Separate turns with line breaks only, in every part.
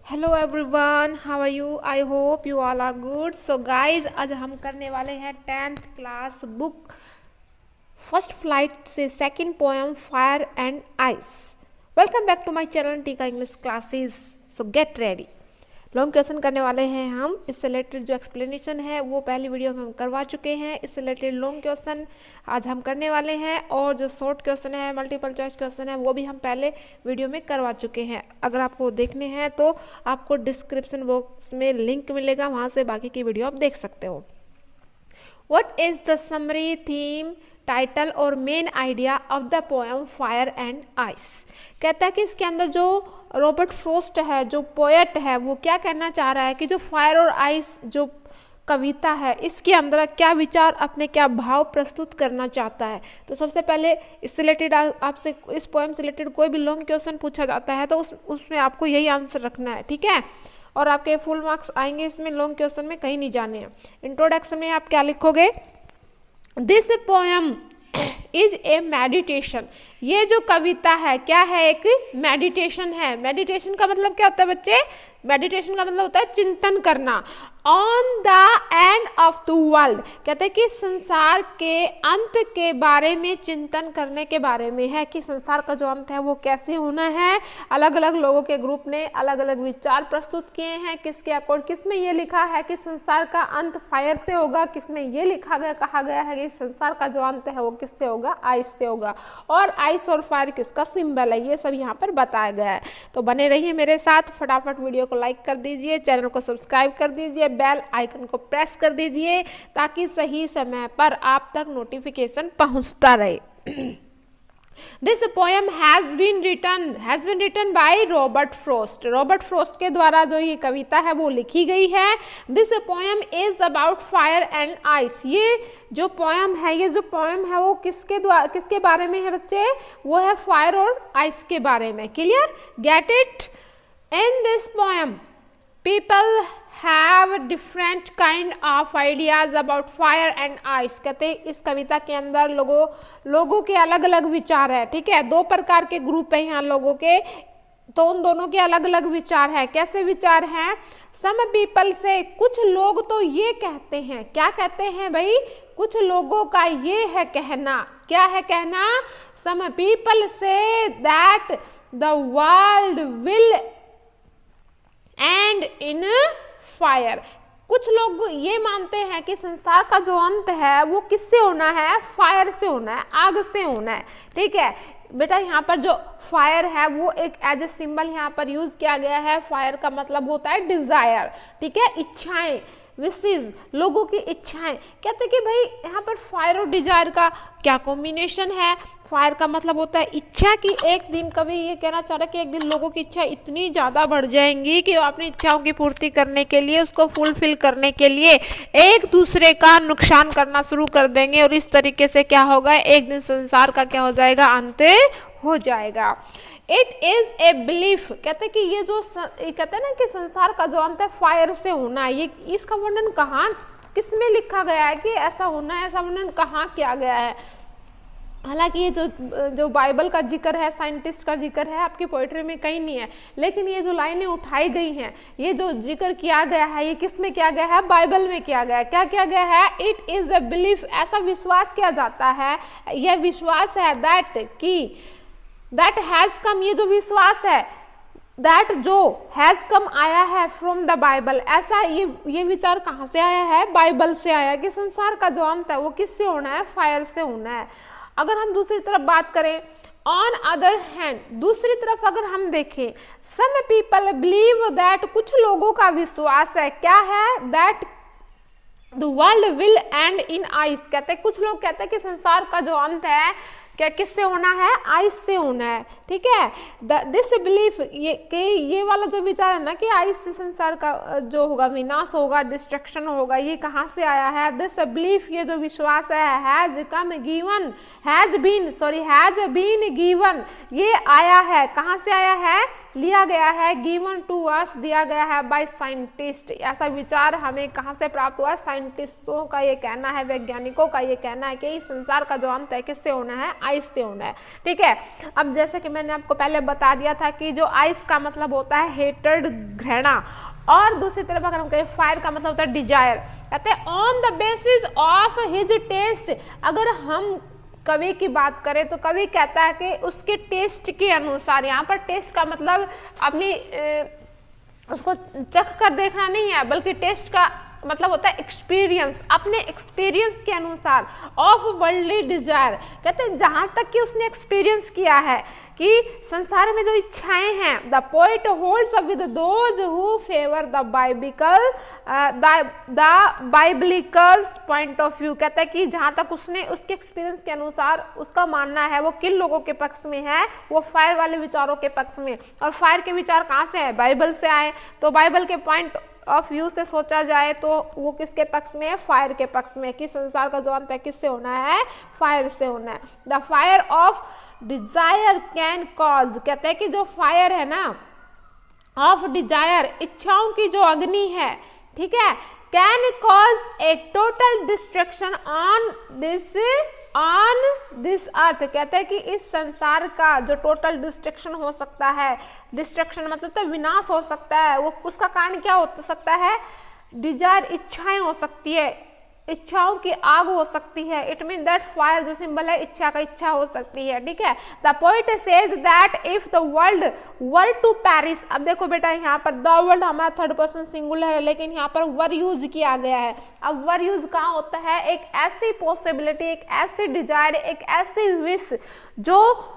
Hello everyone, how are you? I hope you all are good. So guys, आज हम करने वाले हैं 10th class book first flight से second poem fire and ice. Welcome back to my channel Teeka English classes. So get ready. Long question करने वाले हैं हम। इससे रिलेटेड जो एक्सप्लेनेशन है वो पहली वीडियो में हम करवा चुके हैं। इससे रिलेटेड लॉन्ग क्वेश्चन आज हम करने वाले हैं, और जो शॉर्ट क्वेश्चन है, मल्टीपल चॉइस क्वेश्चन है, वो भी हम पहले वीडियो में करवा चुके हैं। अगर आपको देखने हैं तो आपको डिस्क्रिप्शन बॉक्स में लिंक मिलेगा, वहाँ से बाकी की वीडियो आप देख सकते हो। What is the summary theme, title और main idea of the poem fire and ice? कहता है कि इसके अंदर जो रॉबर्ट फ्रॉस्ट है, जो पोएट है, वो क्या कहना चाह रहा है कि जो फायर और आइस जो कविता है, इसके अंदर क्या विचार, अपने क्या भाव प्रस्तुत करना चाहता है। तो सबसे पहले इससे रिलेटेड आपसे इस पोएम से रिलेटेड कोई भी लॉन्ग क्वेश्चन पूछा जाता है तो उसमें आपको यही आंसर रखना है, ठीक है। और आपके फुल मार्क्स आएंगे इसमें, लॉन्ग क्वेश्चन में कहीं नहीं जाने हैं। इंट्रोडक्शन में आप क्या लिखोगे? This poem is a meditation. ये जो कविता है क्या है? एक मेडिटेशन है। मेडिटेशन का मतलब क्या होता है बच्चे? मेडिटेशन का मतलब होता है चिंतन करना। On the end of the world, कहते हैं कि संसार के अंत के बारे में चिंतन करने के बारे में है कि संसार का जो अंत है वो कैसे होना है। अलग अलग लोगों के ग्रुप ने अलग अलग विचार प्रस्तुत किए हैं। किसके अकॉर्ड, किसमें ये लिखा है कि संसार का अंत फायर से होगा, किसमें ये लिखा गया, कहा गया है कि संसार का जो अंत है वो किससे होगा? आइस से होगा। और आइस और फायर किसका सिंबल है, ये सब यहाँ पर बताया गया है। तो बने रहिए मेरे साथ। फटाफट वीडियो को लाइक कर दीजिए, चैनल को सब्सक्राइब कर दीजिए, बेल आइकन को प्रेस कर दीजिए ताकि सही समय पर आप तक नोटिफिकेशन पहुंचता रहे। This poem has been written by Robert Frost. Robert Frost के द्वारा जो ये कविता है वो लिखी गई है। This poem is about fire and ice। ये जो पोएम है, ये जो पोएम है वो किसके बारे में है बच्चे? वो है फायर और आइस के बारे में। Clear? Get it? In this poem, people have different kind of ideas about fire and ice। कहते हैं इस कविता के अंदर लोगों के अलग अलग विचार है, ठीक है। दो प्रकार के ग्रुप है यहाँ लोगों के, तो उन दोनों के अलग अलग विचार है। कैसे विचार हैं? सम पीपल से, कुछ लोग तो ये कहते हैं, क्या कहते हैं भाई? कुछ लोगों का ये है कहना। क्या है कहना? Some people say that the world will end in fire. कुछ लोग ये मानते हैं कि संसार का जो अंत है वो किससे होना है? फायर से होना है, आग से होना है, ठीक है बेटा। यहाँ पर जो फायर है वो एक एज ए सिंबल यहाँ पर यूज किया गया है। फायर का मतलब होता है डिजायर, ठीक है, इच्छाएं, विशेष, लोगों की इच्छाएं। कहते कि भाई यहाँ पर फायर और डिजायर का क्या कॉम्बिनेशन है? फायर का मतलब होता है इच्छा की एक दिन, कभी ये कहना चाह रहा है कि एक दिन लोगों की इच्छा इतनी ज़्यादा बढ़ जाएंगी कि वो अपनी इच्छाओं की पूर्ति करने के लिए, उसको फुलफिल करने के लिए एक दूसरे का नुकसान करना शुरू कर देंगे। और इस तरीके से क्या होगा? एक दिन संसार का क्या हो जाएगा? अंत हो जाएगा। It is a belief. कहते कि ये जो कहते हैं ना कि संसार का जो अंत है फायर से होना है, ये इसका वर्णन कहाँ, किसमें लिखा गया है कि ऐसा होना है? ऐसा वर्णन कहाँ किया गया है? हालांकि ये जो बाइबल का जिक्र है, साइंटिस्ट का जिक्र है, आपकी पोइट्री में कहीं नहीं है, लेकिन ये जो लाइनें उठाई गई हैं, ये जो जिक्र किया गया है, ये किस में किया गया है? बाइबल में किया गया है। क्या किया गया है? It is a belief. ऐसा विश्वास किया जाता है, यह विश्वास है दैट हैज कम, ये जो विश्वास है दैट जो हैज कम आया है फ्रॉम द बाइबल। ऐसा ये विचार कहाँ से आया है? बाइबल से आया कि संसार का जो अंत है वो किससे होना है? फायर से होना है। अगर हम दूसरी तरफ बात करें, ऑन अदर हैंड, दूसरी तरफ अगर हम देखें, सम पीपल बिलीव दैट, कुछ लोगों का विश्वास है, क्या है? That the world will end in ice. कहते हैं कुछ लोग कहते हैं कि संसार का जो अंत है क्या किससे होना है? आइस से होना है, ठीक है। दिस बिलीफ, ये वाला जो विचार है ना कि आइस से संसार का जो होगा विनाश होगा, डिस्ट्रक्शन होगा, ये कहाँ से आया है? दिस बिलीफ, ये जो विश्वास है, हैज बीन गिवन, ये आया है, कहाँ से आया है? लिया गया है, गिवन टू अस, दिया गया है बाय साइंटिस्ट। ऐसा विचार हमें कहाँ से प्राप्त हुआ? साइंटिस्टों का ये कहना है, वैज्ञानिकों का ये कहना है कि इस संसार का जो अंत है किससे होना है? आइस से होना है, ठीक है। अब जैसे कि मैंने आपको पहले बता दिया था कि जो आइस का मतलब होता है हेटेड, घृणा, और दूसरी तरफ अगर हम कहें फायर का मतलब होता है डिजायर। कहते हैं on the basis of his taste, अगर हम कवि की बात करें तो कवि कहता है कि उसके टेस्ट के अनुसार, यहाँ पर टेस्ट का मतलब अपनी उसको चख कर देखना नहीं है, बल्कि टेस्ट का मतलब होता है एक्सपीरियंस, अपने एक्सपीरियंस के अनुसार, ऑफ वर्ल्डली डिजायर। कहते हैं जहां तक कि उसने एक्सपीरियंस किया है कि संसार में जो इच्छाएं हैं, the poet holds with those who favour the biblical point of view. कहता है कि जहां तक उसने उसके एक्सपीरियंस के अनुसार उसका मानना है वो किन लोगों के पक्ष में है, वो फायर वाले विचारों के पक्ष में। और फायर के विचार कहाँ से है, बाइबल से आए, तो बाइबल के पॉइंट ऑफ व्यू से सोचा जाए तो वो किसके पक्ष में है, फायर के पक्ष में, कि संसार का जो अंत है किससे होना है, फायर से होना है। The fire of desire can cause, कहते हैं कि जो फायर है ना ऑफ डिजायर, इच्छाओं की जो अग्नि है, ठीक है, can cause A total destruction on this earth. कहते हैं कि इस संसार का जो टोटल डिस्ट्रक्शन हो सकता है, डिस्ट्रक्शन मतलब तो विनाश हो सकता है, वो उसका कारण क्या हो सकता है, डिजायर, इच्छाएं हो सकती है, इच्छाओं की आग हो सकती है। इट मीन दैट फायर जो सिंबल है इच्छा का, इच्छा हो सकती है, ठीक है। The poet says that if the world were to perish, अब देखो बेटा यहाँ पर द वर्ल्ड हमारा थर्ड पर्सन सिंगुलर है, लेकिन यहाँ पर वर यूज किया गया है। अब वर यूज कहाँ होता है, एक ऐसी पॉसिबिलिटी, एक ऐसी डिजायर, एक ऐसी विश जो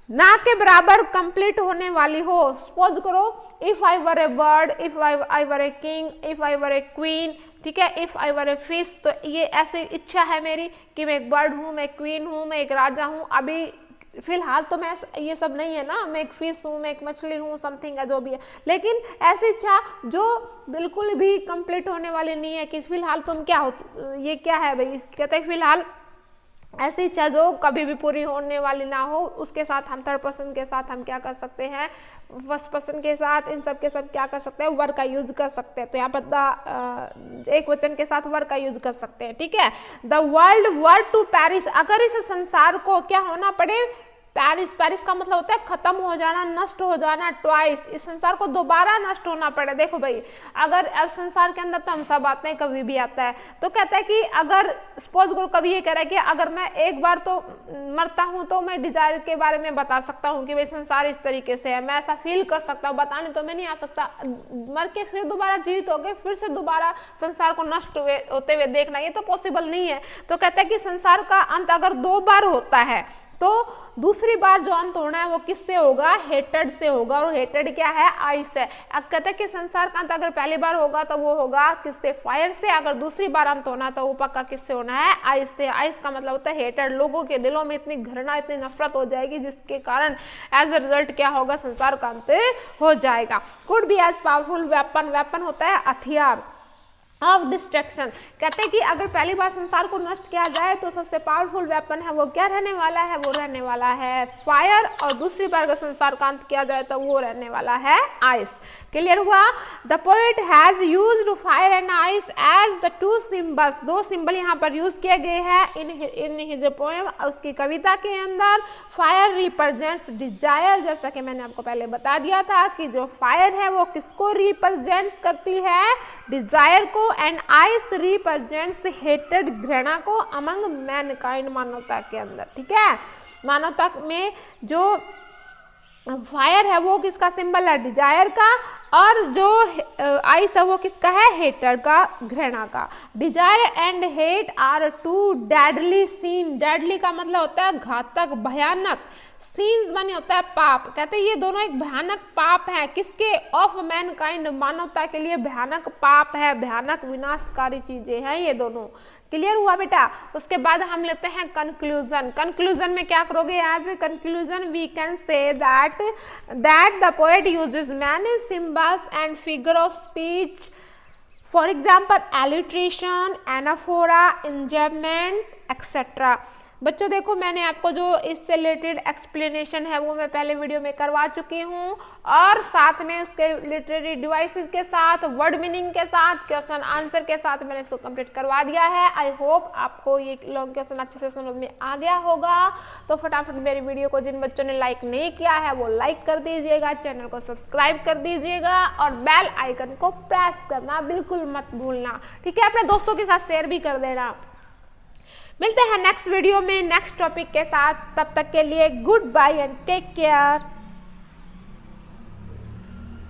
ना के बराबर कंप्लीट होने वाली हो। सपोज करो if I were A bird, if I were a king, if I were A queen, ठीक है, if I were a fish, तो ये ऐसी इच्छा है मेरी कि मैं एक बर्ड हूँ, मैं क्वीन हूँ, मैं एक राजा हूँ। अभी फिलहाल तो मैं ये सब नहीं है ना, मैं एक फिश हूँ, मैं एक मछली हूँ, समथिंग है जो भी है, लेकिन ऐसी इच्छा जो बिल्कुल भी कंप्लीट होने वाली नहीं है कि फिलहाल तुम क्या हो, ये क्या है भाई, कहते हैं फिलहाल ऐसी इच्छा जो कभी भी पूरी होने वाली ना हो, उसके साथ हम थर्ड पर्सन के साथ हम क्या कर सकते हैं, फर्स्ट पर्सन के साथ, इन सब के सब क्या कर सकते हैं, वर का यूज कर सकते हैं। तो यहाँ पर एक वचन के साथ वर का यूज कर सकते हैं, ठीक है। The world were to perish, अगर इस संसार को क्या होना पड़े, पेरिस, पेरिस का मतलब होता है खत्म हो जाना, नष्ट हो जाना, ट्वाइस, इस संसार को दोबारा नष्ट होना पड़े। देखो भाई, अगर अब संसार के अंदर तो हम सब आते हैं, कभी भी आता है, तो कहता है कि अगर सपोज करो कभी ये कह रहा है कि अगर मैं एक बार तो मरता हूं तो मैं डिजायर के बारे में बता सकता हूं कि भाई संसार इस तरीके से है, मैं ऐसा फील कर सकता हूँ, बताने तो मैं नहीं आ सकता, मर के फिर दोबारा जीवित हो गए, फिर से दोबारा संसार को नष्ट होते हुए देखना, ये तो पॉसिबल नहीं है। तो कहता है कि संसार का अंत अगर 2 बार होता है तो दूसरी बार जो अंत होना है वो किससे होगा, हेटेड से होगा, और हेटेड क्या है, आइस है। अब कहते हैं कि संसार का अंत अगर पहली बार होगा तो वो होगा किससे, फायर से, अगर दूसरी बार अंत होना तो वो पक्का किससे होना है, आइस से। आइस का मतलब होता है हेटेड, लोगों के दिलों में इतनी घृणा, इतनी नफरत हो जाएगी जिसके कारण एज ए रिजल्ट क्या होगा, संसार का अंत हो जाएगा। Could be as powerful weapon, weapon होता है हथियार ऑफ डिस्ट्रक्शन। कहते हैं कि अगर पहली बार संसार को नष्ट किया जाए तो सबसे पावरफुल वेपन है वो क्या रहने वाला है, वो रहने वाला है फायर, और दूसरी बार अगर संसार का अंत किया जाए तो वो रहने वाला है आइस। क्लियर हुआ। The poet has used fire and ice as the 2 symbols, 2 symbol यहाँ पर यूज किए गए हैं इन हिज पोएम, उसकी कविता के अंदर। फायर रिप्रेजेंट्स डिजायर, जैसा कि मैंने आपको पहले बता दिया था कि जो फायर है वो किसको रिप्रेजेंट्स करती है, डिजायर को, एंड आइस रिप्रेजेंट्स हेटेड, घृणा को, अमंग मैनकाइंड, मानवता के अंदर, ठीक है। मानवता में जो फायर है वो किसका सिंबल है, डिजायर का, और जो आइस है वो किसका है, हेटर का, घृणा का। Desire and hate are 2 deadly sin, deadly का मतलब होता है घातक, भयानक, सीन्स माने होता है पाप। कहते हैं ये दोनों एक भयानक पाप है, किसके, ऑफ मैनकाइंड, मानवता के लिए भयानक पाप है, भयानक विनाशकारी चीजें हैं ये दोनों। क्लियर हुआ बेटा। उसके बाद हम लेते हैं कंक्लूजन। कंक्लूजन में क्या करोगे, as a conclusion we can say that the poet uses many symbols and figure of speech, for example alliteration, anaphora, enjambment etcetera. बच्चों देखो मैंने आपको जो इससे रिलेटेड एक्सप्लेनेशन है वो मैं पहले वीडियो में करवा चुकी हूँ, और साथ में उसके लिटरेरी डिवाइसेस के साथ, वर्ड मीनिंग के साथ, क्वेश्चन आंसर के साथ मैंने इसको कंप्लीट करवा दिया है। आई होप आपको ये लॉन्ग क्वेश्चन अच्छे से समझ में आ गया होगा। तो फटाफट मेरी वीडियो को जिन बच्चों ने लाइक नहीं किया है वो लाइक कर दीजिएगा, चैनल को सब्सक्राइब कर दीजिएगा और बेल आइकन को प्रेस करना बिल्कुल मत भूलना, ठीक है। अपने दोस्तों के साथ शेयर भी कर देना। मिलते हैं नेक्स्ट वीडियो में नेक्स्ट टॉपिक के साथ, तब तक के लिए goodbye and take care.